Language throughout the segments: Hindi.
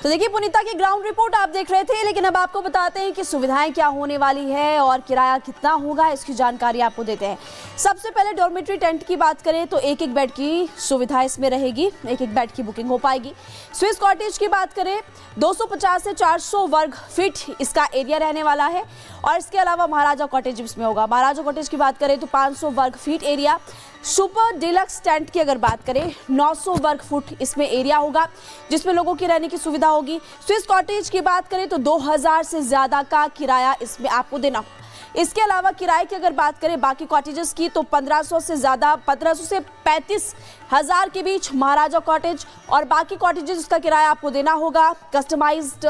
तो देखिए पुनीता की ग्राउंड रिपोर्ट आप देख रहे थे, लेकिन अब आपको बताते हैं कि सुविधाएं क्या होने वाली है और किराया कितना होगा, इसकी जानकारी आपको देते हैं। सबसे पहले डॉर्मेट्री टेंट की बात करें तो एक एक बेड की सुविधा इसमें रहेगी, एक एक बेड की बुकिंग हो पाएगी। स्विस कॉटेज की बात करें 250 से 400 वर्ग फीट इसका एरिया रहने वाला है और इसके अलावा महाराजा कॉटेज इसमें होगा। महाराजा कॉटेज की बात करें तो 500 वर्ग feet area. Super deluxe tent की अगर बात करें 900 वर्ग फुट इसमें एरिया होगा जिसमें लोगों की रहने की सुविधा होगी। स्विस कॉटेज की बात करें तो 2000 से ज़्यादा का किराया इसमें आपको देना होगा। इसके अलावा किराए की अगर बात करें बाकी कॉटेजेस की तो 1500 से ज़्यादा 1500 से 35,000 के बीच महाराजा कॉटेज और बाकी कॉटेजेस का किराया आपको देना होगा। कस्टमाइज्ड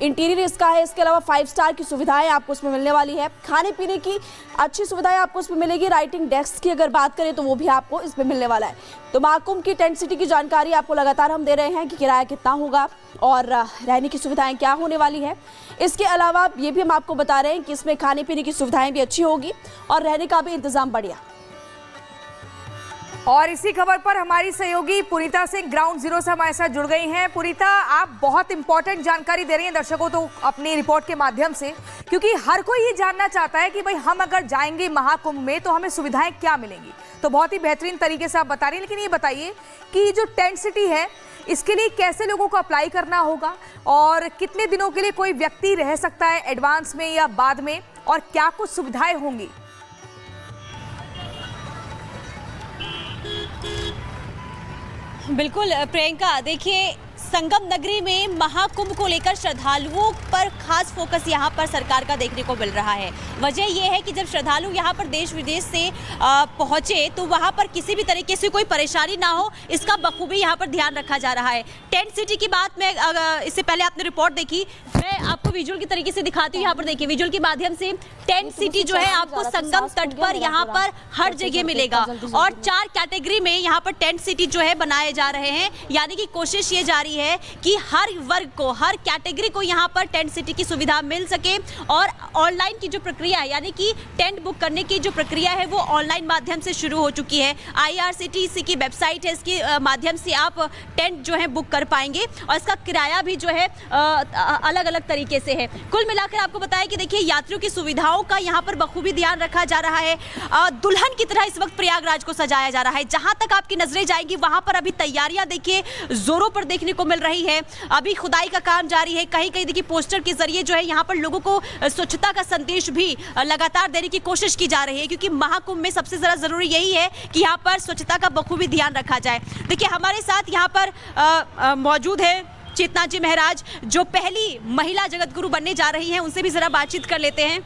इंटीरियर इसका है। इसके अलावा 5 स्टार की सुविधाएं आपको इसमें मिलने वाली है। खाने पीने की अच्छी सुविधाएं आपको इसमें मिलेगी। राइटिंग डेस्क की अगर बात करें तो वो भी आपको इसमें मिलने वाला है। तो महाकुंभ की टेंट सिटी की जानकारी आपको लगातार हम दे रहे हैं कि किराया कितना होगा और रहने की सुविधाएं क्या होने वाली है। इसके अलावा ये भी हम आपको बता रहे हैं कि इसमें खाने पीने की सुविधाएं भी अच्छी होगी और रहने का भी इंतजाम बढ़िया। और इसी खबर पर हमारी सहयोगी पुनीता सिंह ग्राउंड जीरो से हमारे साथ जुड़ गई हैं। पुनीता, आप बहुत इंपॉर्टेंट जानकारी दे रही हैं दर्शकों को अपनी रिपोर्ट के माध्यम से, क्योंकि हर कोई ये जानना चाहता है कि भाई हम अगर जाएंगे महाकुंभ में तो हमें सुविधाएं क्या मिलेंगी। तो बहुत ही बेहतरीन तरीके से आप बता रही हैं, लेकिन ये बताइए कि जो टेंट सिटी है इसके लिए कैसे लोगों को अप्लाई करना होगा और कितने दिनों के लिए कोई व्यक्ति रह सकता है एडवांस में या बाद में, और क्या कुछ सुविधाएं होंगी? बिल्कुल प्रियंका, देखिए संगम नगरी में महाकुंभ को लेकर श्रद्धालुओं पर खास फोकस यहाँ पर सरकार का देखने को मिल रहा है। वजह यह है कि जब श्रद्धालु यहाँ पर देश विदेश से पहुँचे तो वहाँ पर किसी भी तरीके से कोई परेशानी ना हो, इसका बखूबी यहाँ पर ध्यान रखा जा रहा है। टेंट सिटी की बात में इससे पहले आपने रिपोर्ट देखी, मैं आपको विजुअल की तरीके से दिखाती हूँ। यहाँ पर देखिए विजुअल के माध्यम से टेंट सिटी जो है आपको संगम तट पर यहाँ पर हर जगह मिलेगा और 4 कैटेगरी में यहाँ पर टेंट सिटी जो है बनाए जा रहे हैं। यानी कि कोशिश ये जारी है कि हर वर्ग को, हर कैटेगरी को यहाँ पर टेंट सिटी की सुविधा मिल सके और ऑनलाइन की जो प्रक्रिया है, यानी कि टेंट बुक करने की जो प्रक्रिया है वो ऑनलाइन माध्यम से शुरू हो चुकी है। IRCTC की वेबसाइट है, इसके माध्यम से आप टेंट जो है बुक कर पाएंगे और इसका किराया भी जो है अलग अलग तरीके से है। कुल मिलाकर आपको बताया कि देखिए यात्रियों की सुविधाओं का यहाँ पर बखूबी ध्यान रखा जा रहा है। दुल्हन की तरह इस वक्त प्रयागराज को सजाया जा रहा है। जहां तक आपकी नजरें जाएंगी वहां पर अभी तैयारियां देखिए जोरों पर देखने को मिल रही है। अभी खुदाई का काम जारी है। कहीं कहीं देखिए पोस्टर के जरिए जो है यहाँ पर लोगों को स्वच्छता का संदेश भी लगातार देने की कोशिश की जा रही है, क्योंकि महाकुंभ में सबसे ज्यादा जरूरी यही है कि यहाँ पर स्वच्छता का बखूबी ध्यान रखा जाए। देखिए हमारे साथ यहाँ पर मौजूद है चेतना जी महाराज, जो पहली महिला जगत गुरु बनने जा रही हैं। उनसे भी जरा बातचीत कर लेते हैं।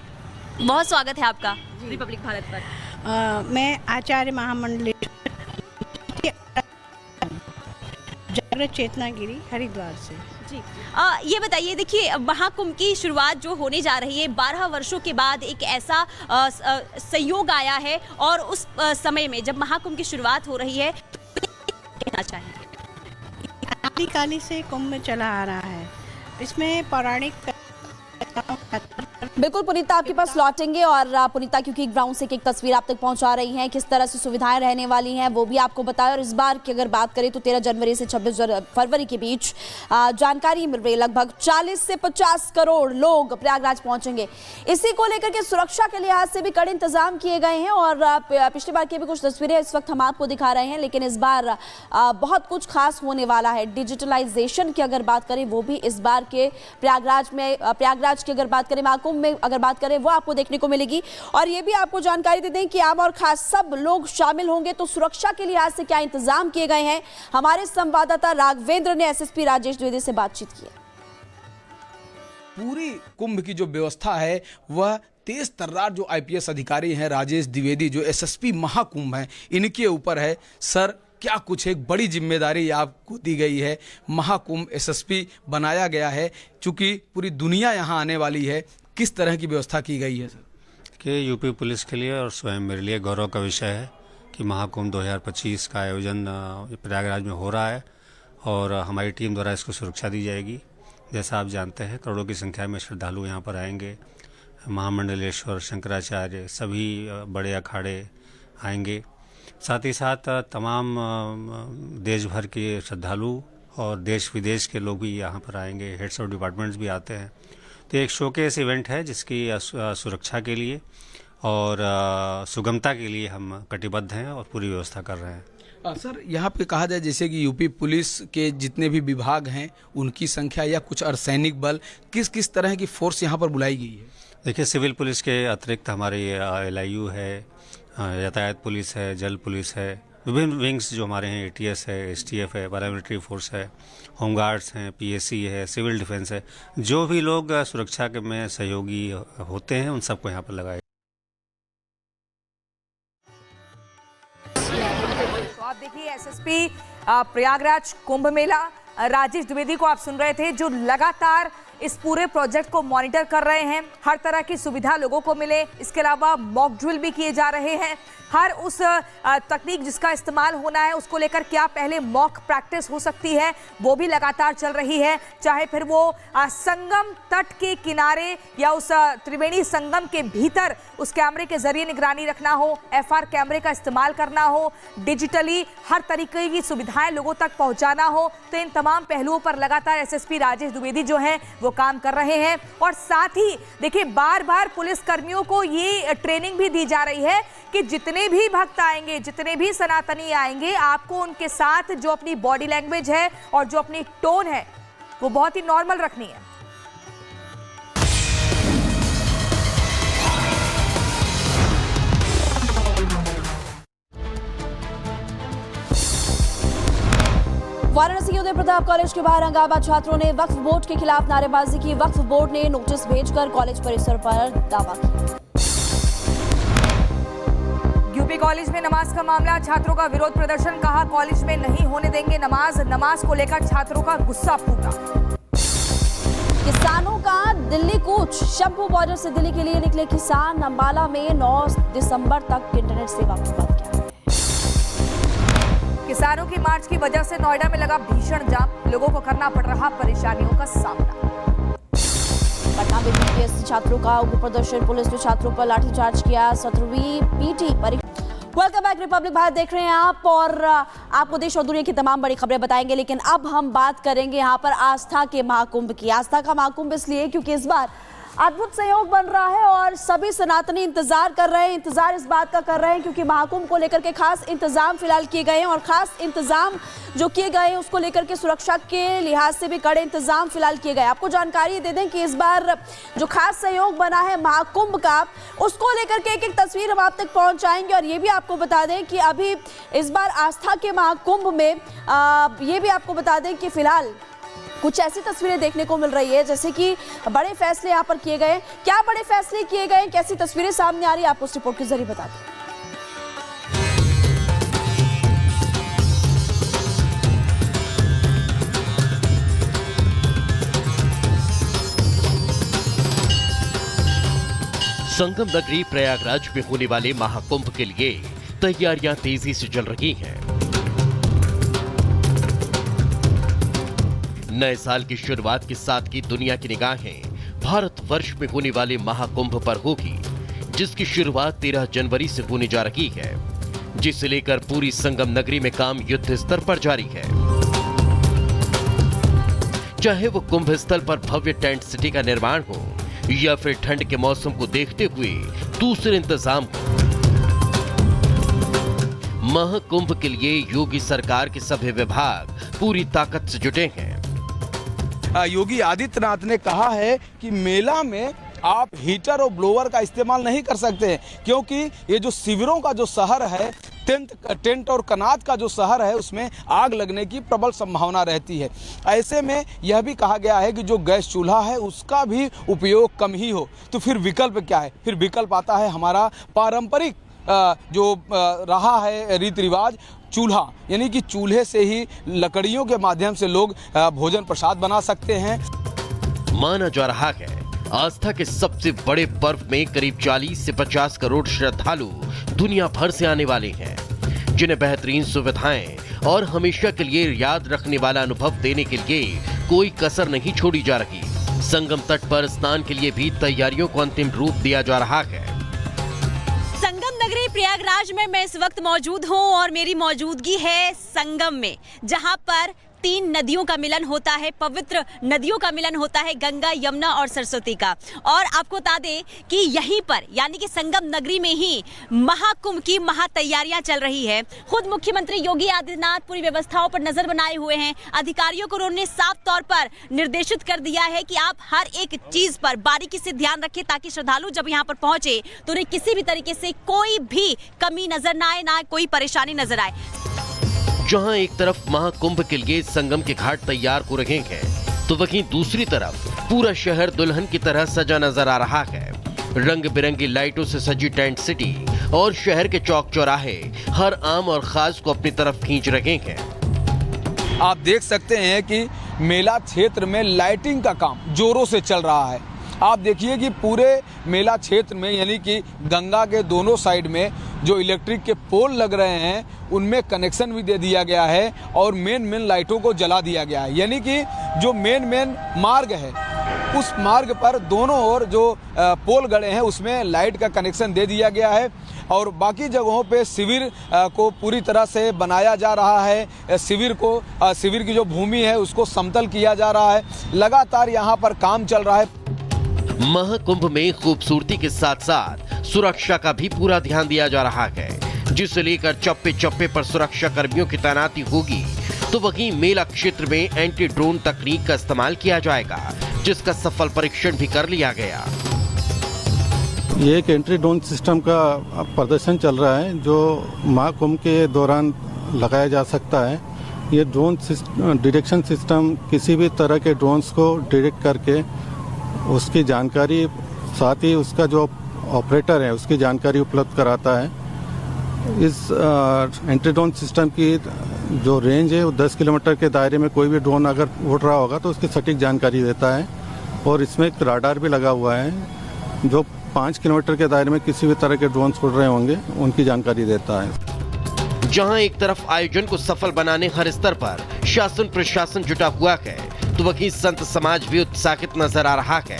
बहुत स्वागत है आपका रिपब्लिक भारत पर। मैं आचार्य महामंडलेश्वर जागृत चेतना गिरी हरिद्वार से जी। ये बताइए, देखिए महाकुंभ की शुरुआत जो होने जा रही है 12 वर्षों के बाद एक ऐसा संयोग आया है और उस समय में जब महाकुंभ की शुरुआत हो रही है तो कहना चाहिए। आदिकाल से कुंभ में चला आ रहा है। इसमें पौराणिक बिल्कुल पुनीता आपके पास लौटेंगे और पुनीता क्योंकि ग्राउंड से एक तस्वीर आप तक पहुंचा रही हैं, किस तरह से सुविधाएं रहने वाली हैं वो भी आपको बताया। और इस बार की अगर बात करें तो 13 जनवरी से 26 फरवरी के बीच जानकारी मिल रही है लगभग 40 से 50 करोड़ लोग प्रयागराज पहुंचेंगे। इसी को लेकर के सुरक्षा के लिहाज से भी कड़े इंतजाम किए गए हैं और पिछली बार की भी कुछ तस्वीरें इस वक्त हम आपको दिखा रहे हैं, लेकिन इस बार बहुत कुछ खास होने वाला है। डिजिटलाइजेशन की अगर बात करें वो भी इस बार के प्रयागराज की अगर बात करें महाकुंभ में अगर बात करें वो आपको देखने को मिलेगी। और ये भी आपको जानकारी दे दें कि आम और खास सब लोग शामिल होंगे। तो सुरक्षा के लिहाज से क्या इंतजाम किए गए हैं, हमारे संवाददाता राघवेंद्र ने SSP राजेश द्विवेदी से बातचीत की। पूरी कुंभ की जो व्यवस्था है वह तेज तर्रार जो IPS अधिकारी हैं राजेश द्विवेदी, जो SSP महाकुंभ हैं, इनके ऊपर है। सर, क्या कुछ एक बड़ी जिम्मेदारी आपको दी गई है, महाकुंभ SSP बनाया गया है, चूंकि पूरी दुनिया यहाँ आने वाली है, किस तरह की व्यवस्था की गई है सर? कि यूपी पुलिस के लिए और स्वयं मेरे लिए गौरव का विषय है कि महाकुंभ 2025 का आयोजन प्रयागराज में हो रहा है और हमारी टीम द्वारा इसको सुरक्षा दी जाएगी। जैसा आप जानते हैं करोड़ों की संख्या में श्रद्धालु यहाँ पर आएंगे। महामंडलेश्वर, शंकराचार्य, सभी बड़े अखाड़े आएंगे। साथ ही साथ तमाम देश भर के श्रद्धालु और देश विदेश के लोग भी यहाँ पर आएंगे, हेड्स ऑफ डिपार्टमेंट्स भी आते हैं। तो एक शोकेस इवेंट है जिसकी सुरक्षा के लिए और सुगमता के लिए हम कटिबद्ध हैं और पूरी व्यवस्था कर रहे हैं। सर, यहाँ पे कहा जाए जैसे कि यूपी पुलिस के जितने भी विभाग हैं उनकी संख्या या कुछ अर्धसैनिक बल, किस किस तरह की फोर्स यहाँ पर बुलाई गई है? देखिए, सिविल पुलिस के अतिरिक्त हमारी LIU है, यातायात पुलिस है, जल पुलिस है, विभिन्न विंग्स जो हमारे हैं, ATS है, STF है, पैरामिलिट्री फोर्स है, होमगार्ड्स हैं, PSC है, सिविल डिफेंस है। जो भी लोग सुरक्षा के में सहयोगी होते हैं उन सबको यहाँ पर लगाए। तो आप देखिए SSP प्रयागराज कुंभ मेला राजेश द्विवेदी को आप सुन रहे थे, जो लगातार इस पूरे प्रोजेक्ट को मॉनिटर कर रहे हैं। हर तरह की सुविधा लोगों को मिले, इसके अलावा मॉक ड्रिल भी किए जा रहे हैं। हर उस तकनीक जिसका इस्तेमाल होना है उसको लेकर क्या पहले मॉक प्रैक्टिस हो सकती है वो भी लगातार चल रही है। चाहे फिर वो संगम तट के किनारे या उस त्रिवेणी संगम के भीतर उस कैमरे के जरिए निगरानी रखना हो, FR कैमरे का इस्तेमाल करना हो, डिजिटली हर तरीके की सुविधाएं लोगों तक पहुंचाना हो, तो इन तमाम पहलुओं पर लगातार SSP राजेश द्विवेदी जो हैं वो काम कर रहे हैं। और साथ ही देखिए, बार बार पुलिस कर्मियों को ये ट्रेनिंग भी दी जा रही है कि जितने भी भक्त आएंगे, जितने भी सनातनी आएंगे, आपको उनके साथ जो अपनी बॉडी लैंग्वेज है और जो अपनी टोन है वो बहुत ही नॉर्मल रखनी है। वाराणसी के उदय प्रताप कॉलेज के बाहर हंगामा, छात्रों ने वक्फ बोर्ड के खिलाफ नारेबाजी की। वक्फ बोर्ड ने नोटिस भेजकर कॉलेज परिसर पर दावा किया। यूपी कॉलेज में नमाज का मामला, छात्रों का विरोध प्रदर्शन, कहा कॉलेज में नहीं होने देंगे नमाज को लेकर छात्रों का गुस्सा फूटा। किसानों का दिल्ली कूच, शंभू बॉर्डर से दिल्ली के लिए निकले किसान। अंबाला में 9 दिसंबर तक इंटरनेट सेवा को बंद किया। किसानों की मार्च की वजह से नोएडा में लगा भीषण जाम, लोगों को करना पड़ रहा परेशानियों का सामना। पटना में बीपीएससी छात्रों का उग्र प्रदर्शन, पुलिस ने छात्रों पर लाठीचार्ज किया। 17वीं PT परीक्षा। वेलकम बैक, रिपब्लिक भारत देख रहे हैं आप और आपको देश और दुनिया की तमाम बड़ी खबरें बताएंगे। लेकिन अब हम बात करेंगे यहाँ पर आस्था के महाकुंभ की। आस्था का महाकुंभ इसलिए क्योंकि इस बार अद्भुत संयोग बन रहा है और सभी सनातनी इंतजार कर रहे हैं। इंतजार इस बात का कर रहे हैं क्योंकि महाकुंभ को लेकर के खास इंतजाम फिलहाल किए गए हैं और खास इंतजाम जो किए गए हैं उसको लेकर के सुरक्षा के लिहाज से भी कड़े इंतजाम फिलहाल किए गए। आपको जानकारी दे दें कि इस बार जो खास सहयोग बना है महाकुंभ का, उसको लेकर के एक एक तस्वीर हम आप तक पहुंचाएंगे। और ये भी आपको बता दें कि अभी इस बार आस्था के महाकुंभ में ये भी आपको बता दें कि फिलहाल कुछ ऐसी तस्वीरें देखने को मिल रही है जैसे कि बड़े फैसले यहाँ पर किए गए। क्या बड़े फैसले किए गए, कैसी तस्वीरें सामने आ रही है, आपको इस रिपोर्ट के जरिए बता दें। संगम नगरी प्रयागराज में होने वाले महाकुंभ के लिए तैयारियां तेजी से चल रही हैं। नए साल की शुरुआत के साथ की दुनिया की निगाहें भारतवर्ष में होने वाले महाकुंभ पर होगी, जिसकी शुरुआत 13 जनवरी से होने जा रही है, जिसे लेकर पूरी संगम नगरी में काम युद्ध स्तर पर जारी है। चाहे वो कुंभ स्थल पर भव्य टेंट सिटी का निर्माण हो या फिर ठंड के मौसम को देखते हुए दूसरे इंतजाम हो, महाकुंभ के लिए योगी सरकार के सभी विभाग पूरी ताकत से जुटे हैं। योगी आदित्यनाथ ने कहा है कि मेला में आप हीटर और ब्लोअर का इस्तेमाल नहीं कर सकते हैं, क्योंकि ये जो शिविरों का जो शहर है, टेंट और कनात का जो शहर है, उसमें आग लगने की प्रबल संभावना रहती है। ऐसे में यह भी कहा गया है कि जो गैस चूल्हा है उसका भी उपयोग कम ही हो। तो फिर विकल्प क्या है? फिर विकल्प आता है हमारा पारंपरिक जो रहा है रीति रिवाज, चूल्हा, यानी कि चूल्हे से ही लकड़ियों के माध्यम से लोग भोजन प्रसाद बना सकते हैं। माना जा रहा है आस्था के सबसे बड़े पर्व में करीब 40 से 50 करोड़ श्रद्धालु दुनिया भर से आने वाले हैं, जिन्हें बेहतरीन सुविधाएं और हमेशा के लिए याद रखने वाला अनुभव देने के लिए कोई कसर नहीं छोड़ी जा रही। संगम तट पर स्नान के लिए भी तैयारियों को अंतिम रूप दिया जा रहा है। संगम नगरी प्रयागराज में मैं इस वक्त मौजूद हूं और मेरी मौजूदगी है संगम में, जहां पर 3 नदियों का मिलन होता है, पवित्र नदियों का मिलन होता है, गंगा, यमुना और सरस्वती का। और आपको बता दें कि यहीं पर यानी कि संगम नगरी में ही महाकुंभ की महातैयारियां चल रही है। खुद मुख्यमंत्री योगी आदित्यनाथ पूरी व्यवस्थाओं पर नजर बनाए हुए हैं। अधिकारियों को उन्होंने साफ तौर पर निर्देशित कर दिया है कि आप हर एक चीज पर बारीकी से ध्यान रखें ताकि श्रद्धालु जब यहाँ पर पहुंचे तो उन्हें किसी भी तरीके से कोई भी कमी नजर ना आए, ना कोई परेशानी नजर आए। जहां एक तरफ महाकुंभ के लिए संगम के घाट तैयार हो रहे हैं, तो वहीं दूसरी तरफ पूरा शहर दुल्हन की तरह सजा नजर आ रहा है। रंग बिरंगी लाइटों से सजी टेंट सिटी और शहर के चौक चौराहे हर आम और खास को अपनी तरफ खींच रहे हैं। आप देख सकते हैं कि मेला क्षेत्र में लाइटिंग का काम जोरों से चल रहा है। आप देखिए कि पूरे मेला क्षेत्र में यानी कि गंगा के दोनों साइड में जो इलेक्ट्रिक के पोल लग रहे हैं उनमें कनेक्शन भी दे दिया गया है और मेन लाइटों को जला दिया गया है। यानी कि जो मेन मार्ग है उस मार्ग पर दोनों ओर जो पोल गड़े हैं उसमें लाइट का कनेक्शन दे दिया गया है और बाकी जगहों पे शिविर को पूरी तरह से बनाया जा रहा है। शिविर की जो भूमि है उसको समतल किया जा रहा है। लगातार यहाँ पर काम चल रहा है। महाकुंभ में खूबसूरती के साथ साथ सुरक्षा का भी पूरा ध्यान दिया जा रहा है, जिसे लेकर चप्पे चप्पे पर सुरक्षा कर्मियों की तैनाती होगी। तो वहीं मेला क्षेत्र में एंटी ड्रोन तकनीक का इस्तेमाल किया जाएगा, जिसका सफल परीक्षण भी कर लिया गया। ये एक एंटी ड्रोन सिस्टम का प्रदर्शन चल रहा है जो महाकुंभ के दौरान लगाया जा सकता है। ये ड्रोन डिटेक्शन सिस्टम किसी भी तरह के ड्रोन्स को डिटेक्ट करके उसकी जानकारी, साथ ही उसका जो ऑपरेटर है उसकी जानकारी उपलब्ध कराता है। इस एंटी ड्रोन सिस्टम की जो रेंज है वो 10 किलोमीटर के दायरे में कोई भी ड्रोन अगर उड़ रहा होगा तो उसकी सटीक जानकारी देता है। और इसमें एक राडार भी लगा हुआ है जो 5 किलोमीटर के दायरे में किसी भी तरह के ड्रोन उड़ रहे होंगे उनकी जानकारी देता है। जहां एक तरफ आयोजन को सफल बनाने हर स्तर पर शासन प्रशासन जुटा हुआ है, तो वहीं संत समाज भी उत्साहित नजर आ रहा है,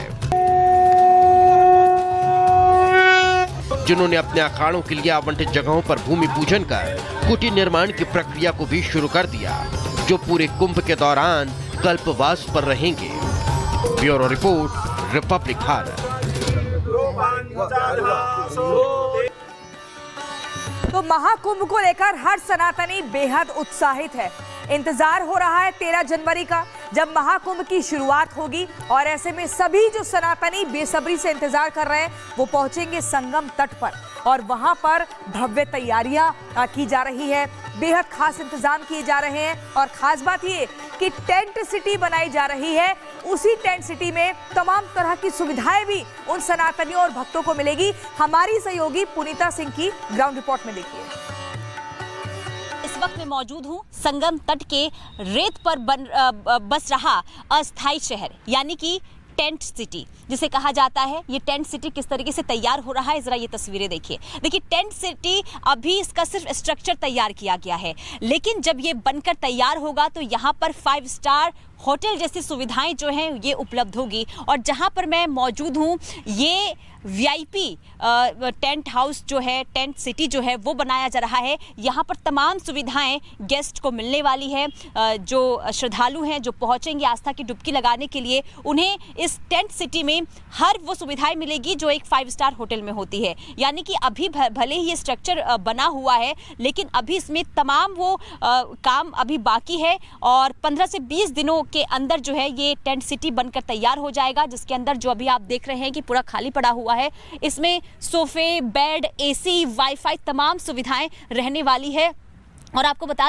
जिन्होंने अपने अखाड़ों के लिए आवंटित जगहों पर भूमि पूजन कर कुटीर निर्माण की प्रक्रिया को भी शुरू कर दिया, जो पूरे कुंभ के दौरान कल्पवास पर रहेंगे। Bureau report, Republic Bharat. तो महाकुंभ को लेकर हर सनातनी बेहद उत्साहित है। इंतजार हो रहा है 13 जनवरी का, जब महाकुंभ की शुरुआत होगी और ऐसे में सभी जो सनातनी बेसब्री से इंतजार कर रहे हैं वो पहुंचेंगे संगम तट पर और वहां पर भव्य तैयारियां की जा रही है। बेहद खास इंतजाम किए जा रहे हैं और खास बात ये कि टेंट सिटी बनाई जा रही है। उसी टेंट सिटी में तमाम तरह की सुविधाएं भी उन सनातनियों और भक्तों को मिलेगी। हमारी सहयोगी पुनीता सिंह की ग्राउंड रिपोर्ट में देखिए। इस वक्त मैं मौजूद हूँ संगम तट के रेत पर बस रहा अस्थायी शहर यानी कि टेंट सिटी जिसे कहा जाता है। ये टेंट सिटी किस तरीके से तैयार हो रहा है जरा ये तस्वीरें देखिए। देखिए टेंट सिटी अभी इसका सिर्फ स्ट्रक्चर तैयार किया गया है, लेकिन जब ये बनकर तैयार होगा तो यहाँ पर 5 स्टार होटल जैसी सुविधाएं जो हैं ये उपलब्ध होगी। और जहाँ पर मैं मौजूद हूँ ये VIP टेंट हाउस जो है, टेंट सिटी जो है वो बनाया जा रहा है। यहाँ पर तमाम सुविधाएं गेस्ट को मिलने वाली है। जो श्रद्धालु हैं जो पहुँचेंगे आस्था की डुबकी लगाने के लिए, उन्हें इस टेंट सिटी में हर वो सुविधाएं मिलेगी जो एक 5 स्टार होटल में होती है। यानी कि अभी भले ही ये स्ट्रक्चर बना हुआ है लेकिन अभी इसमें तमाम वो काम अभी बाकी है और 15 से 20 दिनों के अंदर जो है ये टेंट सिटी बनकर तैयार हो जाएगा, जिसके अंदर जो अभी आप देख रहे हैं कि पूरा खाली पड़ा हुआ है। इसमें सोफे, बेड, AC, वाईफाई तमाम सुविधाएं रहने वाली है। और आपको बता दें